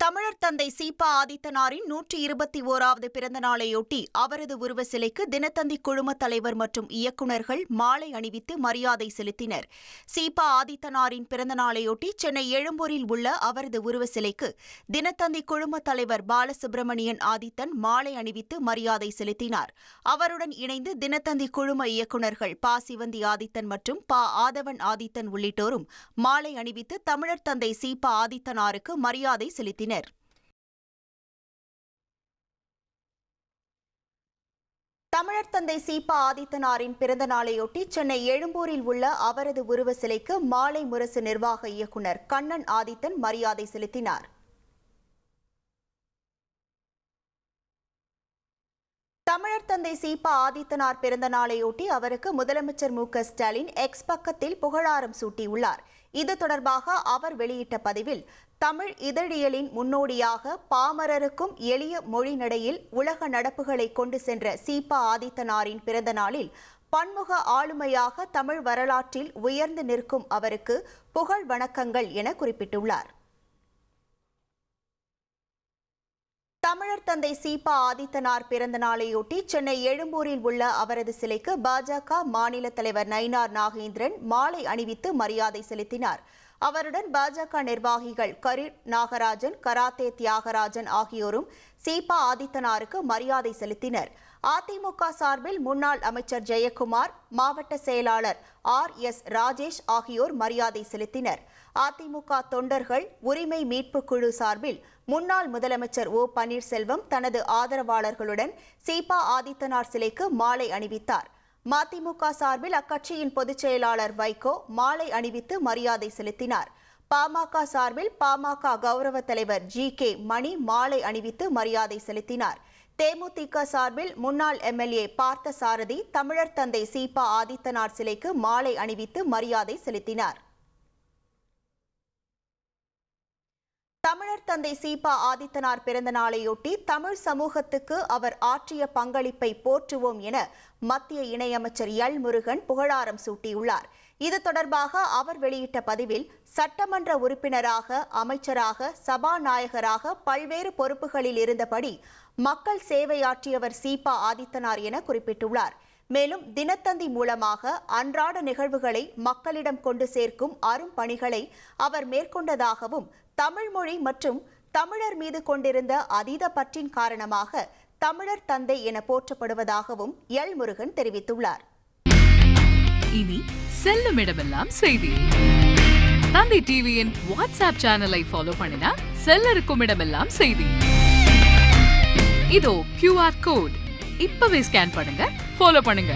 தமிழர் தந்தை சீபா ஆதித்தனாரின் 121வது பிறந்த நாளையொட்டி அவரது உருவ சிலைக்கு தினத்தந்தி குழும தலைவர் மற்றும் இயக்குநர்கள் மாலை அணிவித்து மரியாதை செலுத்தினர். சீபா ஆதித்தனாரின் பிறந்த நாளையொட்டி சென்னை எழும்பூரில் உள்ள அவரது உருவ சிலைக்கு தினத்தந்தி குழும தலைவர் பாலசுப்ரமணியன் ஆதித்தன் மாலை அணிவித்து மரியாதை செலுத்தினார். அவருடன் இணைந்து தினத்தந்தி குழும இயக்குநர்கள் ப. சிவந்தி ஆதித்தன் மற்றும் ப. ஆதவன் ஆதித்தன் உள்ளிட்டோரும் மாலை அணிவித்து தமிழர் தந்தை சீபா ஆதித்தனாருக்கு மரியாதை செலுத்தினர். தமிழர் தந்தை சீபா ஆதித்தனாரின் பிறந்த நாளையொட்டி சென்னை எழும்பூரில் உள்ள அவரது உருவ சிலைக்கு மாலை முரசு நிர்வாக இயக்குநர் கண்ணன் ஆதித்தன் மரியாதை செலுத்தினார். தமிழர் தந்தை சீபா ஆதித்தனார் பிறந்த நாளையொட்டி அவருக்கு முதலமைச்சர் மு. க. ஸ்டாலின் எக்ஸ் பக்கத்தில் புகழாரம் சூட்டியுள்ளார். இது தொடர்பாக அவர் வெளியிட்ட பதிவில், தமிழ் இதழியலின் முன்னோடியாக பாமரருக்கும் எளிய மொழி நடையில் உலக நடப்புகளை கொண்டு சென்ற சீபா ஆதித்தனாரின் பிறந்த நாளில் பன்முக ஆளுமையாக தமிழ் வரலாற்றில் உயர்ந்து நிற்கும் அவருக்கு புகழ் வணக்கங்கள் என குறிப்பிட்டுள்ளார். தமிழர் தந்தை சீபா ஆதித்தனார் பிறந்த நாளையொட்டி சென்னை எழும்பூரில் உள்ள அவரது சிலைக்கு பாஜக மாநில தலைவர் நயினார் நாகேந்திரன் மாலை அணிவித்து மரியாதை செலுத்தினார். அவருடன் பாஜக நிர்வாகிகள் கரீர் நாகராஜன், கராத்தே தியாகராஜன் ஆகியோரும் சீபா ஆதித்தனாருக்கு மரியாதை செலுத்தினர். அதிமுக சார்பில் முன்னாள் அமைச்சர் ஜெயக்குமார், மாவட்ட செயலாளர் R.S. ராஜேஷ் ஆகியோர் மரியாதை செலுத்தினர். அதிமுக தொண்டர்கள் உரிமை மீட்பு குழு சார்பில் முன்னாள் முதலமைச்சர் O. பன்னீர்செல்வம் தனது ஆதரவாளர்களுடன் சீபா ஆதித்தனார் சிலைக்கு மாலை அணிவித்தார். மதிமுக சார்பில் அக்கட்சியின் பொதுச் செயலாளர் வைகோ மாலை அணிவித்து மரியாதை செலுத்தினார். பாமக சார்பில் பாமக கௌரவ தலைவர் G.K. மணி மாலை அணிவித்து மரியாதை செலுத்தினார். தேமுதிக சார்பில் முன்னாள் MLA பார்த்தசாரதி தமிழர் தந்தை சீபா ஆதித்தனார் சிலைக்கு மாலை அணிவித்து மரியாதை செலுத்தினார். தமிழர் தந்தை சீபா ஆதித்தனார் பிறந்த நாளையொட்டி தமிழ் சமூகத்துக்கு அவர் ஆற்றிய பங்களிப்பை போற்றுவோம் என மத்திய இணையமைச்சர் எல். முருகன் புகழாரம் சூட்டியுள்ளார். இது தொடர்பாக அவர் வெளியிட்ட பதிவில், சட்டமன்ற உறுப்பினராக, அமைச்சராக, சபாநாயகராக பல்வேறு பொறுப்புகளில் இருந்தபடி மக்கள் சேவையாற்றியவர் சீபா ஆதித்தனார் என குறிப்பிட்டுள்ளார். மேலும் தினத்தந்தி மூலமாக அன்றாட நிகழ்வுகளை மக்களிடம் கொண்டு சேர்க்கும் அரும் பணிகளை அவர் மேற்கொண்டதாகவும், தமிழ் மொழி மற்றும் தமிழர் மீது கொண்டிருந்த அதீத பற்றின் காரணமாக தமிழர் தந்தை என போற்றப்படுவதாகவும் எல். முருகன் தெரிவித்துள்ளார். இனி செல்லும் இடமெல்லாம் செய்தி. தந்தை டிவியின் வாட்ஸ்அப் சேனலை ஃபாலோ பண்ணினா செல்ல இருக்கும் இடமெல்லாம் செய்தி. இதோ QR கோட், இப்பவே ஸ்கேன் பண்ணுங்க, ஃபாலோ பண்ணுங்க.